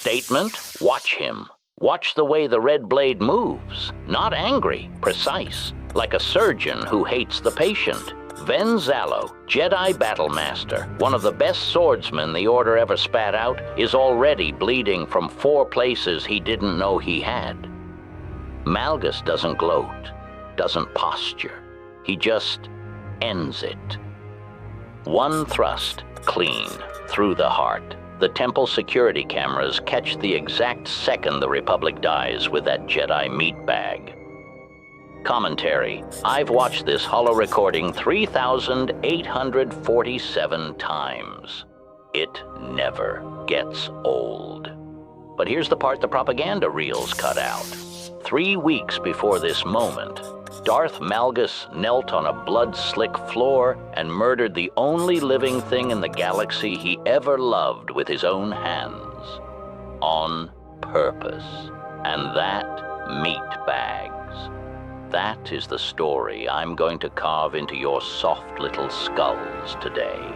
Statement, watch him. Watch the way the red blade moves. Not angry, precise, like a surgeon who hates the patient. Ven Zallow, Jedi Battlemaster, one of the best swordsmen the Order ever spat out, is already bleeding from 4 places he didn't know he had. Malgus doesn't gloat, doesn't posture. He just ends it. One thrust, clean, through the heart. The temple security cameras catch the exact second the Republic dies with that Jedi meatbag. Commentary. I've watched this holo recording 3,847 times. It never gets old. But here's the part the propaganda reels cut out. 3 weeks before this moment, Darth Malgus knelt on a blood-slick floor and murdered the only living thing in the galaxy he ever loved with his own hands. On purpose. And that meatbags. That is the story I'm going to carve into your soft little skulls today.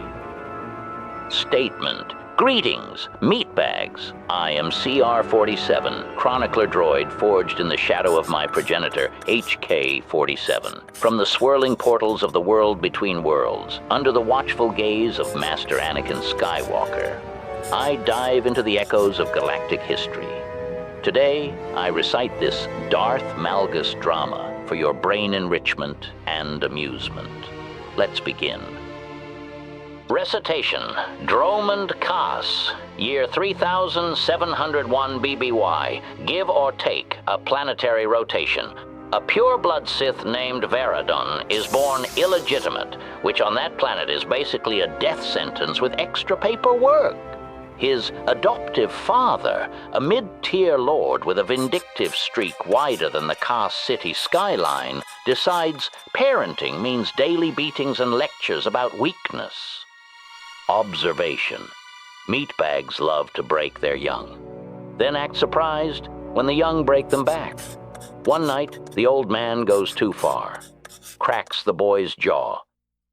Statement. Greetings, meatbags. I am CR-47, chronicler droid forged in the shadow of my progenitor, HK-47. From the swirling portals of the world between worlds, under the watchful gaze of Master Anakin Skywalker, I dive into the echoes of galactic history. Today, I recite this Darth Malgus drama for your brain enrichment and amusement. Let's begin. Recitation. Dromund Kaas, year 3701 BBY, give or take a planetary rotation. A pure-blood Sith named Veradun is born illegitimate, which on that planet is basically a death sentence with extra paperwork. His adoptive father, a mid-tier lord with a vindictive streak wider than the Kaas City skyline, decides parenting means daily beatings and lectures about weakness. Observation. Meatbags love to break their young, then act surprised when the young break them back. One night, the old man goes too far, cracks the boy's jaw,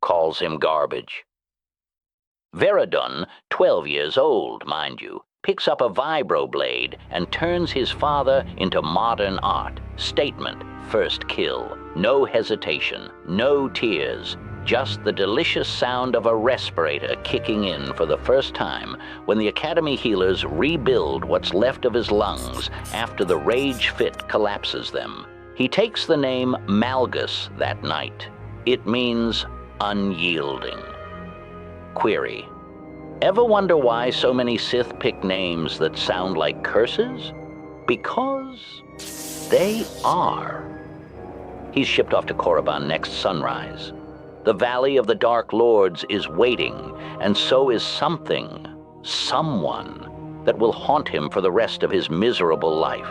calls him garbage. Veradun, 12 years old, mind you, picks up a vibroblade and turns his father into modern art. Statement, first kill. No hesitation, no tears, just the delicious sound of a respirator kicking in for the first time when the Academy healers rebuild what's left of his lungs after the rage fit collapses them. He takes the name Malgus that night. It means unyielding. Query. Ever wonder why so many Sith pick names that sound like curses? Because they are. He's shipped off to Korriban next sunrise. The Valley of the Dark Lords is waiting, and so is something, someone, that will haunt him for the rest of his miserable life.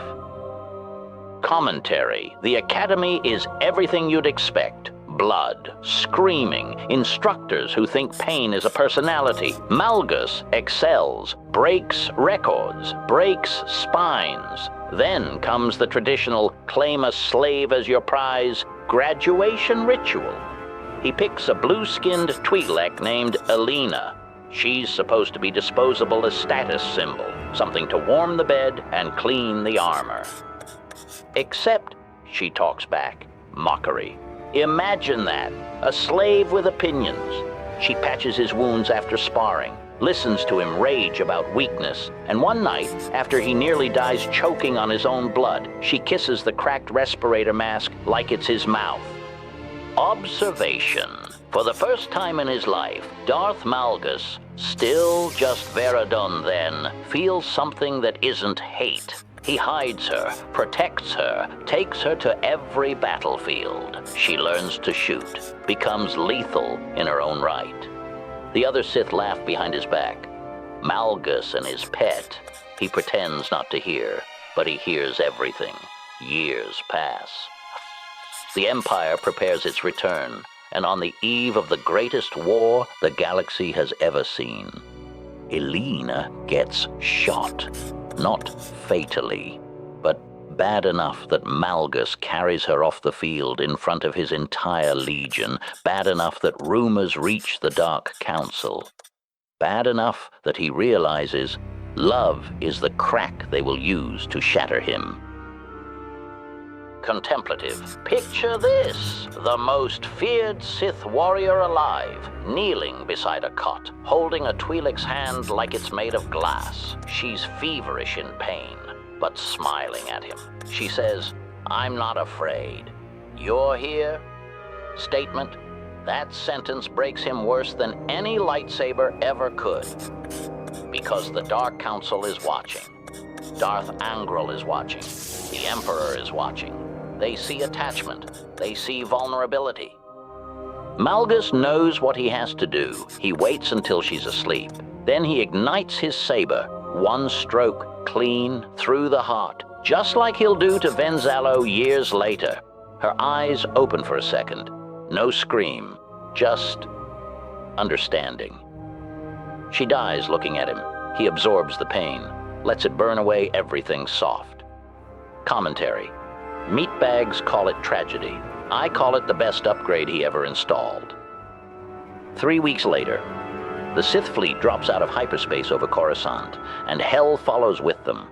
Commentary. The Academy is everything you'd expect. Blood, screaming, instructors who think pain is a personality. Malgus excels, breaks records, breaks spines. Then comes the traditional claim a slave as your prize graduation ritual. He picks a blue-skinned Twi'lek named Eleena. She's supposed to be disposable as status symbol, something to warm the bed and clean the armor. Except, she talks back, mockery. Imagine that, a slave with opinions. She patches his wounds after sparring, listens to him rage about weakness, and one night, after he nearly dies choking on his own blood, she kisses the cracked respirator mask like it's his mouth. Observation. For the first time in his life, Darth Malgus, still just Veradun then, feels something that isn't hate. He hides her, protects her, takes her to every battlefield. She learns to shoot, becomes lethal in her own right. The other Sith laugh behind his back. Malgus and his pet. He pretends not to hear, but he hears everything. Years pass. The Empire prepares its return, and on the eve of the greatest war the galaxy has ever seen, Eleena gets shot. Not fatally, but bad enough that Malgus carries her off the field in front of his entire legion, bad enough that rumors reach the Dark Council, bad enough that he realizes Love is the crack they will use to shatter him. Contemplative. Picture this: the most feared Sith warrior alive, kneeling beside a cot, holding a Twi'lek's hand like it's made of glass. She's feverish in pain, but smiling at him. She says, "I'm not afraid. You're here?" Statement. That sentence breaks him worse than any lightsaber ever could. Because the Dark Council is watching. Darth Angral is watching. The Emperor is watching. They see attachment. They see vulnerability. Malgus knows what he has to do. He waits until she's asleep. Then he ignites his saber, one stroke, clean, through the heart, just like he'll do to Ven Zallow years later. Her eyes open for a second. No scream, just understanding. She dies looking at him. He absorbs the pain, lets it burn away everything soft. Commentary. Meatbags call it tragedy. I call it the best upgrade he ever installed. 3 weeks later, the Sith fleet drops out of hyperspace over Coruscant, and hell follows with them.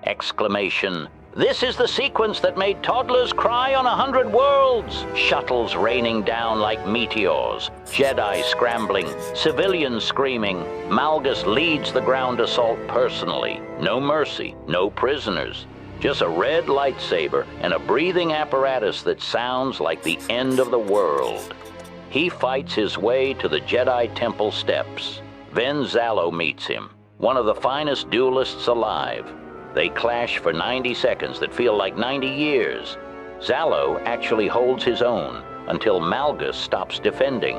Exclamation. This is the sequence that made toddlers cry on 100 worlds. Shuttles raining down like meteors, Jedi scrambling, civilians screaming. Malgus leads the ground assault personally. No mercy, no prisoners. Just a red lightsaber and a breathing apparatus that sounds like the end of the world. He fights his way to the Jedi Temple steps. Ven Zallow meets him, one of the finest duelists alive. They clash for 90 seconds that feel like 90 years. Zallow actually holds his own until Malgus stops defending.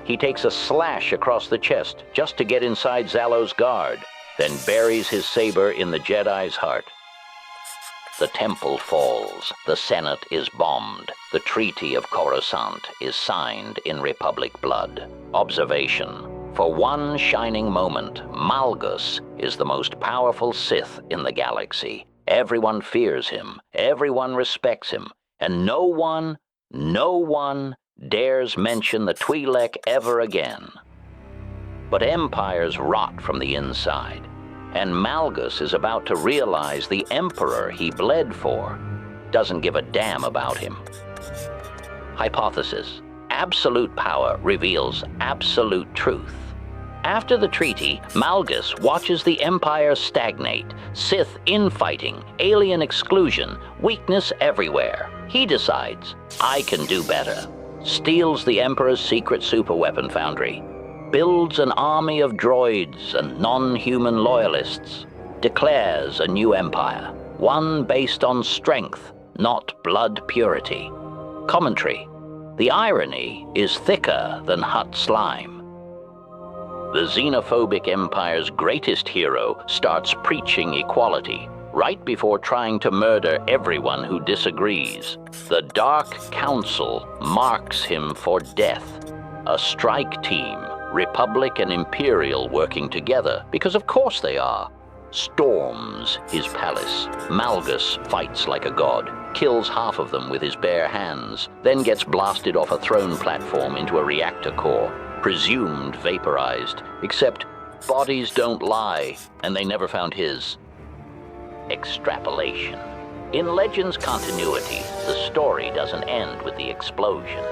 He takes a slash across the chest just to get inside Zallow's guard, then buries his saber in the Jedi's heart. The temple falls, the Senate is bombed, the Treaty of Coruscant is signed in Republic blood. Observation. For one shining moment, Malgus is the most powerful Sith in the galaxy. Everyone fears him, everyone respects him, and no one dares mention the Twi'lek ever again. But empires rot from the inside. And Malgus is about to realize the Emperor he bled for doesn't give a damn about him. Hypothesis. Absolute power reveals absolute truth. After the treaty, Malgus watches the Empire stagnate, Sith infighting, alien exclusion, weakness everywhere. He decides, I can do better. Steals the Emperor's secret superweapon foundry. Builds an army of droids and non-human loyalists, declares a new empire, one based on strength, not blood purity. Commentary. The irony is thicker than Hutt slime. The xenophobic empire's greatest hero starts preaching equality right before trying to murder everyone who disagrees. The Dark Council marks him for death. A strike team, Republic and Imperial working together, because of course they are, storms his palace. Malgus fights like a god, kills half of them with his bare hands, then gets blasted off a throne platform into a reactor core, presumed vaporized, except bodies don't lie, and they never found his. Extrapolation. In Legends continuity, the story doesn't end with the explosion.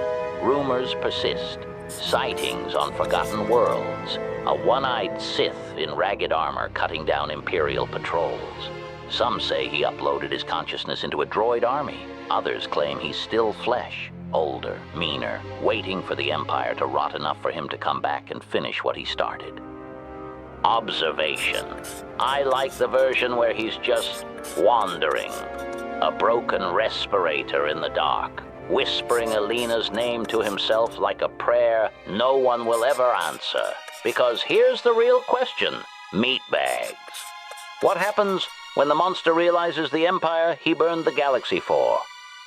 Rumors persist. Sightings on forgotten worlds. A one-eyed Sith in ragged armor cutting down Imperial patrols. Some say he uploaded his consciousness into a droid army. Others claim he's still flesh, older, meaner, waiting for the Empire to rot enough for him to come back and finish what he started. Observation. I like the version where he's just wandering. A broken respirator in the dark, whispering Eleena's name to himself like a prayer no one will ever answer. Because here's the real question, meatbags. What happens when the monster realizes the Empire he burned the galaxy for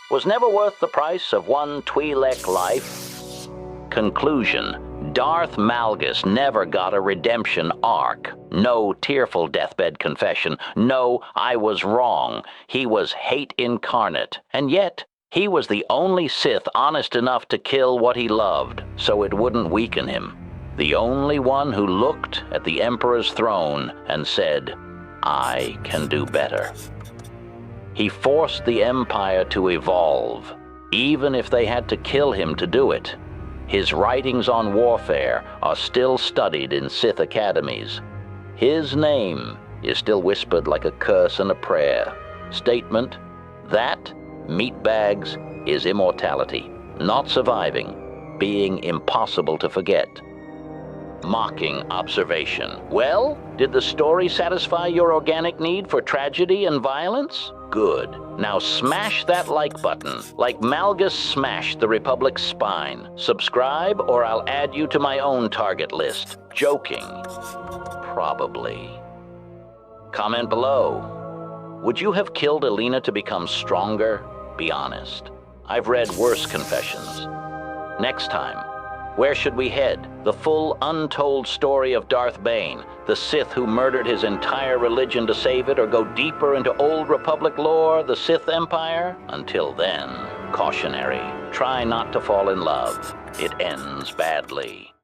was never worth the price of one Twi'lek life? Conclusion. Darth Malgus never got a redemption arc. No tearful deathbed confession. No, I was wrong. He was hate incarnate. And yet, he was the only Sith honest enough to kill what he loved, so it wouldn't weaken him. The only one who looked at the Emperor's throne and said, "I can do better." He forced the Empire to evolve, even if they had to kill him to do it. His writings on warfare are still studied in Sith academies. His name is still whispered like a curse and a prayer. Statement: that, meatbags, is immortality, not surviving, being impossible to forget. Mocking observation. Well, did the story satisfy your organic need for tragedy and violence? Good. Now smash that like button, like Malgus smashed the Republic's spine. Subscribe, or I'll add you to my own target list. Joking. Probably. Comment below. Would you have killed Eleena to become stronger? Be honest. I've read worse confessions. Next time, where should we head? The full untold story of Darth Bane, the Sith who murdered his entire religion to save it, or go deeper into Old Republic lore, the Sith Empire? Until then, cautionary. Try not to fall in love. It ends badly.